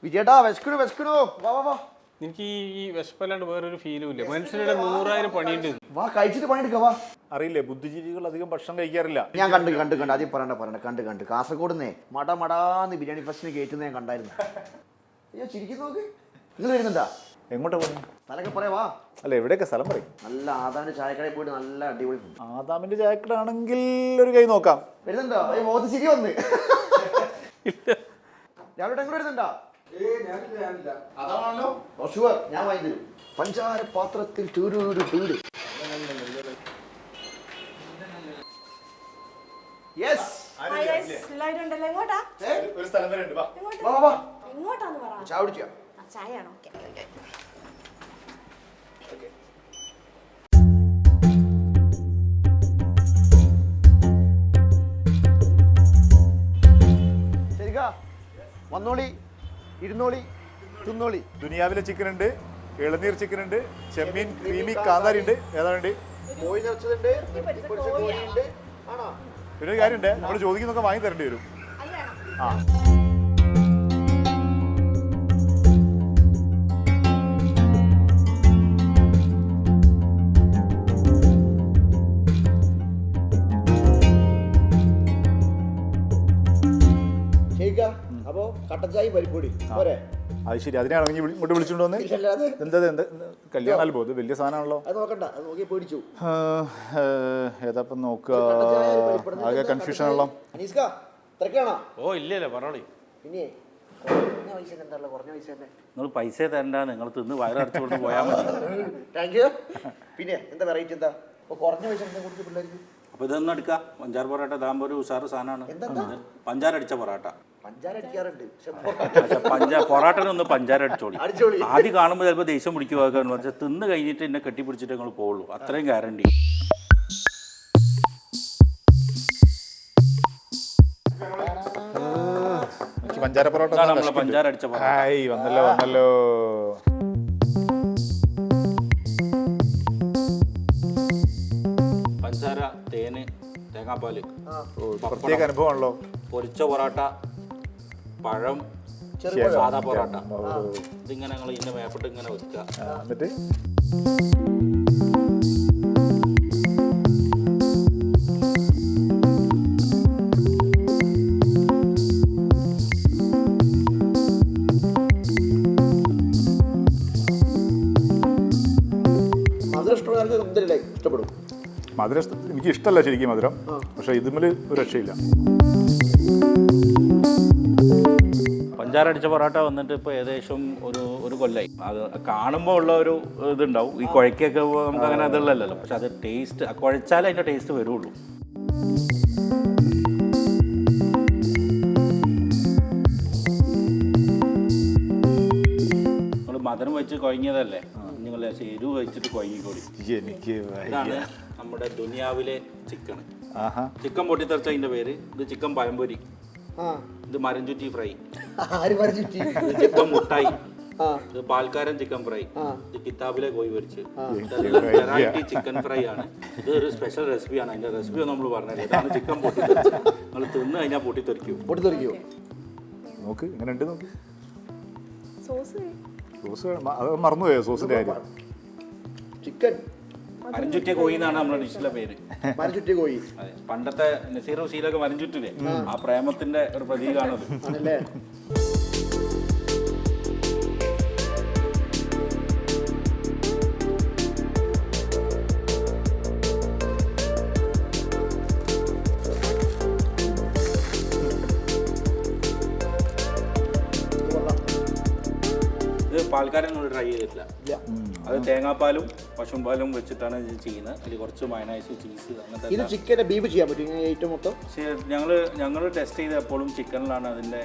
വിജയേട്ടാ വിശക്കണു വാ വാ വാ. എനിക്ക് ഈ വിശപ്പല്ലാണ്ട് വേറൊരു ഫീലും ഇല്ല. മനുഷ്യരുടെ 100,000 പണിയുണ്ട്. വാ കഴിച്ചിട്ട് പണിയെടുക്ക വാ. അറിയില്ലേ, ബുദ്ധിജീവികൾ അധികം ഭക്ഷണം കഴിക്കാറില്ല. ഞാൻ കണ്ട് ആദ്യം പറയണ്ട കണ്ട് കാസർഗോഡ്ന്നേ മടാന്ന് ബിരിയാണി ഫസ്റ്റിന് കയറ്റുന്ന ഞാൻ കണ്ടായിരുന്നു. അയ്യോ ചിരിക്കുന്നു നോക്ക്. നിങ്ങൾ വരുന്നുണ്ടാ? എങ്ങോട്ടാ പോകുന്നു? സ്ഥലമൊക്കെ പറയാ വാ. അല്ല, എവിടെയൊക്കെ സ്ഥലം പറയും. നല്ല ആദാമിന്റെ ചായക്കടയിൽ പോയിട്ട് നല്ല അടിപൊളി ഫുഡ്. ആദാമിന്റെ ചായക്കടാണെങ്കിൽ ഒരു കൈ നോക്കാം. വരുന്നുണ്ടോ? ഈ മോദി ചിരി വന്ന് രാവിലെ എങ്ങോട്ട് വരുന്നുണ്ടാ? ഞാൻ വാങ്ങി തരും. പഞ്ചാര പാത്രത്തിൽ ചൂരൂരു വീട്. ചായ കുടിച്ചോ? ചായയാണോ? ശരിക്കാ വന്നോളി, ഇരുന്നോളി, തിന്നോളി. ദുനിയാവിലെ ചിക്കൻ ഉണ്ട്, ഇളനീർ ചിക്കൻ ഉണ്ട്, ചെമ്മീൻ ക്രീമി കാന്താരി ഉണ്ട്. ഏതാ വേണ്ടി? കോഴി നിറച്ചതുണ്ട്, കോഴിയുണ്ട്. ആണോ? പിന്നെ ഒരു കാര്യമുണ്ട്, നമ്മൾ ചോദിക്കുന്നൊക്കെ വാങ്ങി തരേണ്ടി വരും. ആ ശരിക്കാ അപ്പോ കട്ടച്ചായി പരിപ്പൊടി പോരെ? അത് ശരി, അതിനാണ് ഇങ്ങോട്ട് വിളിച്ചോണ്ട് വന്ന്. എന്താ കല്യാണം പോകുന്നത് വലിയ സാധനമാണല്ലോ. അത് നോക്കണ്ട, അത് നോക്കി പേടിച്ചു. ഏതാപ്പം നോക്കുക, ആകെ കൺഫ്യൂഷൻ ആണല്ലോ. അനീസ്കാ തിരക്കാണോ? ഓ ഇല്ലല്ലോ പറഞ്ഞോളി. പിന്നെ കുറഞ്ഞ പൈസ എന്താണല്ലോ? കുറഞ്ഞ പൈസ തന്നെ. നിങ്ങൾ പൈസ തരണ്ട, നിങ്ങൾ തിന്ന് വയറടച്ചുകൊണ്ട് പോയാൽ മതി. Thank you. പിന്നെ എന്താ വെറൈറ്റി എന്താ? കുറഞ്ഞ പൈസ എന്താ കൊടുക്കും പിള്ളേർക്ക്? അപ്പോൾ ഇതൊന്നും എടുക്കാം. പഞ്ചാര പൊറാട്ട ഇതാകുമ്പോൾ ഒരു ഉഷാറ് സാധനമാണ്. പഞ്ചാര അടിച്ച പൊറാട്ട. പഞ്ചാര അടിക്കാറുണ്ട്. പൊറാട്ടനൊന്ന് പഞ്ചാര അടിച്ചോളി. അടിച്ചോളി. ആദ്യം കാണുമ്പോൾ ചിലപ്പോൾ ദേഷ്യം പിടിക്കുവാന്ന് പറഞ്ഞാൽ തിന്ന് കഴിഞ്ഞിട്ട് എന്നെ കെട്ടിപ്പിടിച്ചിട്ട് നിങ്ങൾ പോകുള്ളൂ. അത്രയും ഗ്യാരണ്ടി. പഞ്ചാര പൊറോട്ട നമ്മളെ പഞ്ചാര അടിച്ച പൊറാട്ട. വന്നല്ലോ. പഞ്ചാര, തേന്, തേങ്ങാപ്പാല്, പ്രത്യേക അനുഭവമാണല്ലോ. പൊരിച്ച പൊറാട്ട, പഴം, സാധാ പൊറാട്ട. ഇതിങ്ങനെ ഞങ്ങൾ ഇതിന്റെ മേപ്പിട്ട് ഇങ്ങനെ വെക്കുക. എന്നിട്ട് ഇഷ്ടപ്പെടും. മധുരം എനിക്ക് ഇഷ്ടമല്ല ശരിക്കും മധുരം, പക്ഷെ ഇതിൽ ഒരു രക്ഷയില്ല. പഞ്ചാര അടിച്ച പൊറോട്ട വന്നിട്ട് ഇപ്പോൾ ഏകദേശം ഒരു കൊല്ലമായി. അത് കാണുമ്പോൾ ഉള്ള ഒരു ഇതുണ്ടാവും. ഈ കുഴക്കൊക്കെ നമുക്ക് അങ്ങനെ അതുള്ളല്ലോ, പക്ഷെ അത് ടേസ്റ്റ് കുഴച്ചാലേ അതിൻ്റെ ടേസ്റ്റ് വരുള്ളൂ. നമ്മൾ മധുരം വെച്ച് കുഴങ്ങിയതല്ലേ, നിങ്ങൾ എരിവ് വെച്ചിട്ട് കുഴങ്ങിക്കോളി. ഇതാണ് നമ്മുടെ ദുനിയാവിലെ ചിക്കൻ. ചിക്കൻ പൊട്ടിത്തെറിച്ച അതിൻ്റെ പേര്. ഇത് ചിക്കൻ പഴംപൊരി, ഇത് മരം ചുറ്റി ഫ്രൈ, ചിക്കൻ മുട്ടായി, ഇത് പാൽക്കാരൻ ചിക്കൻ ഫ്രൈ, ഇത് കിതാബിലെ കോഴി പൊരിച്ച്. വെറൈറ്റി ചിക്കൻ ഫ്രൈ ആണ്. ഇത് ഒരു സ്പെഷ്യൽ റെസിപ്പിയാണ്. അതിന്റെ റെസിപ്പി നമ്മൾ പറഞ്ഞത് ഇതാണ്. ചിക്കൻ പൊട്ടിത്തെറിച്ച് നിങ്ങൾ തിന്ന് കഴിഞ്ഞാൽ പൊട്ടിത്തെറിക്കൂ. നോക്ക് എങ്ങനെ ഉണ്ട് നോക്ക്. സോസ് അത് മറന്നുപോയോ സോസിന്റെ കാര്യം? ചിക്കൻ മരഞ്ചുറ്റിയ കോഴി എന്നാണ് നമ്മുടെ ഡിഷിലെ പേര്. മരഞ്ചുറ്റിയ കോഴി. അതെ, പണ്ടത്തെ നസീർ ഹുസൈനൊക്കെ മരഞ്ചുറ്റില്ലേ, ആ പ്രേമത്തിന്റെ ഒരു പ്രതീകമാണത്. ഇത് പാൽക്കാരൻ ട്രൈ ചെയ്തിട്ടില്ല. അത് തേങ്ങാപ്പാലും പശുമ്പാലും വെച്ചിട്ടാണ് ഇത് ചെയ്യുന്നത്. അതിൽ കുറച്ച് മയണൈസ്, ചീസ്, അങ്ങനത്തെ. ചിക്കൻ ബീഫ് ചെയ്യാൻ പറ്റും ഐറ്റം മൊത്തം. പക്ഷേ ഞങ്ങൾ ടെസ്റ്റ് ചെയ്തപ്പോഴും ചിക്കനിലാണ് അതിൻ്റെ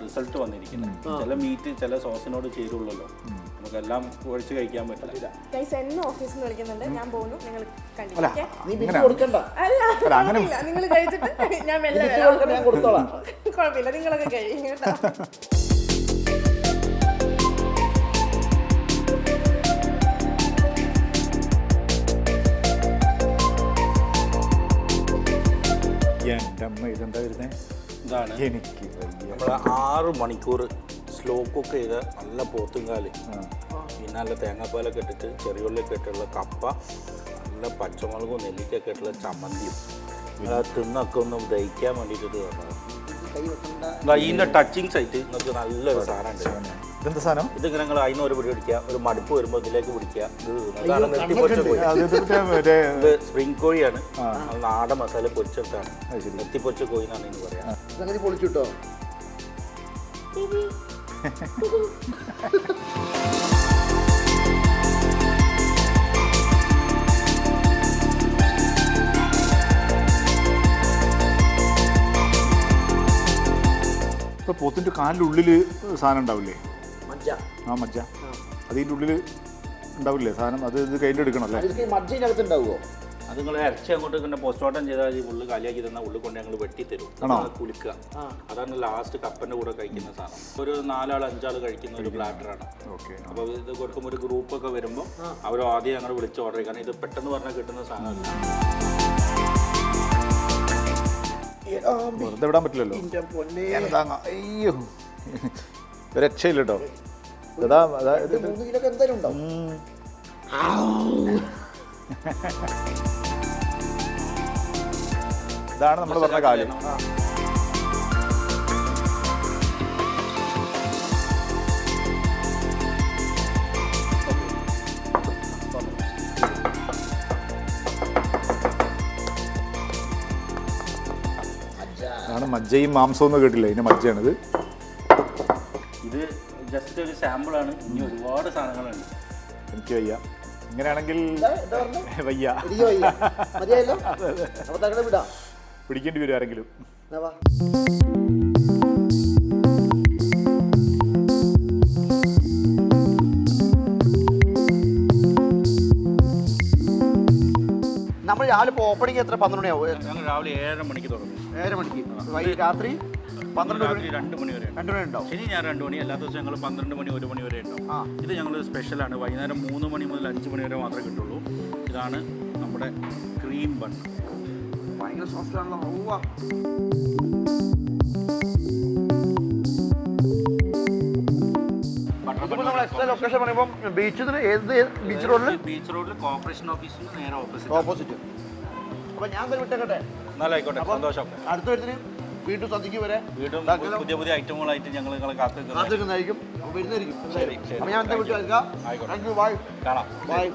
റിസൾട്ട് വന്നിരിക്കുന്നത്. ചില മീറ്റ് ചില സോസിനോട് ചേരുള്ളല്ലോ, നമുക്കെല്ലാം കുഴച്ച് കഴിക്കാൻ പറ്റില്ല. എന്നെ ഓഫീസിൽ നിന്ന് വിളിക്കുന്നുണ്ട്, ഞാൻ പോകുന്നു. നിങ്ങൾ നിങ്ങൾ കഴിച്ചിട്ട് ഞാൻ കുഴപ്പമില്ല, നിങ്ങളൊക്കെ കഴിയും കേട്ടോ. എൻ്റെ അമ്മ ഇതെന്താ വരുന്നേ? ഇതാണ് എനിക്ക് നമ്മൾ 6 മണിക്കൂർ സ്ലോ കുക്ക് ചെയ്ത നല്ല പോത്തുംകാല്, പിന്നെ നല്ല തേങ്ങാപ്പാലൊക്കെ ഇട്ടിട്ട് ചെറിയുള്ളിയൊക്കെ ഇട്ടുള്ള കപ്പ, നല്ല പച്ചമുളകും നെല്ലിക്കൊക്കെ ഇട്ടുള്ള ചമ്മന്തിയും തിന്നൊക്കെ ഒന്ന് ദഹിക്കാൻ വേണ്ടിയിട്ട് പറഞ്ഞത്. ഇതിൻ്റെ ടച്ചിങ് സൈറ്റ് നിങ്ങൾക്ക് നല്ലൊരു സാധനം ഉണ്ട്. ഇതെന്താ സാധനം? ഇതിങ്ങനെ നിങ്ങൾ അതിന് ഒരു പിടി പിടിക്കുക, ഒരു മടുപ്പ് വരുമ്പോൾ ഇതിലേക്ക് പിടിക്കുക. ഇതാണ് നെത്തിപ്പൊരിച്ച കോഴി. ഇത് സ്പ്രിംഗ് കോഴിയാണ്, നാടൻ മസാല പൊരിച്ചിട്ടാണ്. നെത്തിപ്പൊരിച്ച കോഴി എന്നാണ് ഇന്ന് പറയാം. സംഗതി പൊളിച്ചിട്ടോ. ഇപ്പോൾ പോത്തിൻ്റെ കാലിൻ്റെ ഉള്ളിൽ സാധനം ഉണ്ടാവില്ലേ? മജ്ജ. ആ മജ്ജ, അതിൻ്റെ ഉള്ളിൽ ഉണ്ടാവില്ലേ സാധനം? അത് ഇത് കയ്യിലെടുക്കണം അല്ലേ? മജ്ജയിനകത്ത് ഉണ്ടാവുമോ? അത് നിങ്ങൾ ഇറച്ചി അങ്ങോട്ട് ഇങ്ങനെ പോസ്റ്റ്മോർട്ടം ചെയ്താൽ ഉള്ളിൽ കാലിയാക്കി തന്നാൽ ഉള്ളിൽ കൊണ്ട് ഞങ്ങൾ വെട്ടി തരും, കുലുക്കുക. അതാണ് ലാസ്റ്റ് കപ്പൻ്റെ കൂടെ കഴിക്കുന്ന സാധനം. ഒരു 4 ആൾ 5 ആൾ കഴിക്കുന്ന ഒരു പ്ലാറ്ററാണ്. അപ്പോൾ ഇത് കൊടുക്കുമ്പോൾ ഒരു ഗ്രൂപ്പൊക്കെ വരുമ്പോൾ അവർ ആദ്യം ഞങ്ങൾ വിളിച്ച് ഓർഡർ ചെയ്യും. കാരണം ഇത് പെട്ടെന്ന് പറഞ്ഞാൽ കിട്ടുന്ന സാധനമല്ല. വെറുതെ വിടാൻ പറ്റില്ലല്ലോ. അയ്യോ രക്ഷയില്ല കേട്ടോ. ഇത് 3 കിലോ എന്തായാലും ഉണ്ടാവും. ഇതാണ് നമ്മൾ പറഞ്ഞ കാര്യം. അതാണ് മജ്ജയും മാംസവും എന്ന് കേട്ടില്ല, ഇതിന് മജ്ജയാണിത്. ഇത് ജസ്റ്റ് ഒരു സാമ്പിളാണ്. ഇനി ഒരുപാട് സാധനങ്ങളുണ്ട്. എനിക്ക് വയ്യ, ഇങ്ങനെയാണെങ്കിൽ വയ്യ. പിടിക്കേണ്ടി വരും ആരെങ്കിലും. നമ്മൾ രാവിലെ ഓപ്പണിങ് എത്ര? 12 മണിയാവും. ഞങ്ങൾ രാവിലെ 7:30 മണിക്ക് തുടങ്ങും. 7 മണിക്ക്. രാത്രി 12 രാത്രി 2 മണി വരെ. 2 മണി ഉണ്ടാവും. ശനി ഞാൻ 2 മണി, എല്ലാ ദിവസവും ഞങ്ങൾ 12 മണി 1 മണി വരെ ഉണ്ടാവും. ഇത് ഞങ്ങൾ സ്പെഷ്യലാണ്. വൈകുന്നേരം 3 മണി മുതൽ 5 മണി വരെ മാത്രമേ കിട്ടുള്ളൂ. ഇതാണ് നമ്മുടെ ക്രീം ബൺ. ഭയങ്കര സോഫ്റ്റ് ആണല്ലോ. ലൊക്കേഷൻ പറയുമ്പോൾ ബീച്ച് റോഡിൽ കോർപ്പറേഷൻ ഓഫീസിന് നേരെ ഓപ്പോസിറ്റ്. അപ്പൊ ഞാൻ വിട്ടേക്കട്ടെ. എന്നാലും ആയിക്കോട്ടെ, സന്തോഷം. അടുത്ത വരുന്നതിന് വീണ്ടും സദ്യക്ക് വരെ വീണ്ടും പുതിയ പുതിയ ഐറ്റമുകളായിട്ട് ഞങ്ങൾ നിങ്ങളെ കാത്തിരിക്കുന്നതായിരിക്കും. വരുന്നതായിരിക്കും. അപ്പൊ ഞാൻ എന്റെ വീട്ടിൽ ആയിക്കോട്ടെ, ബൈ. കാണാം. ബൈ.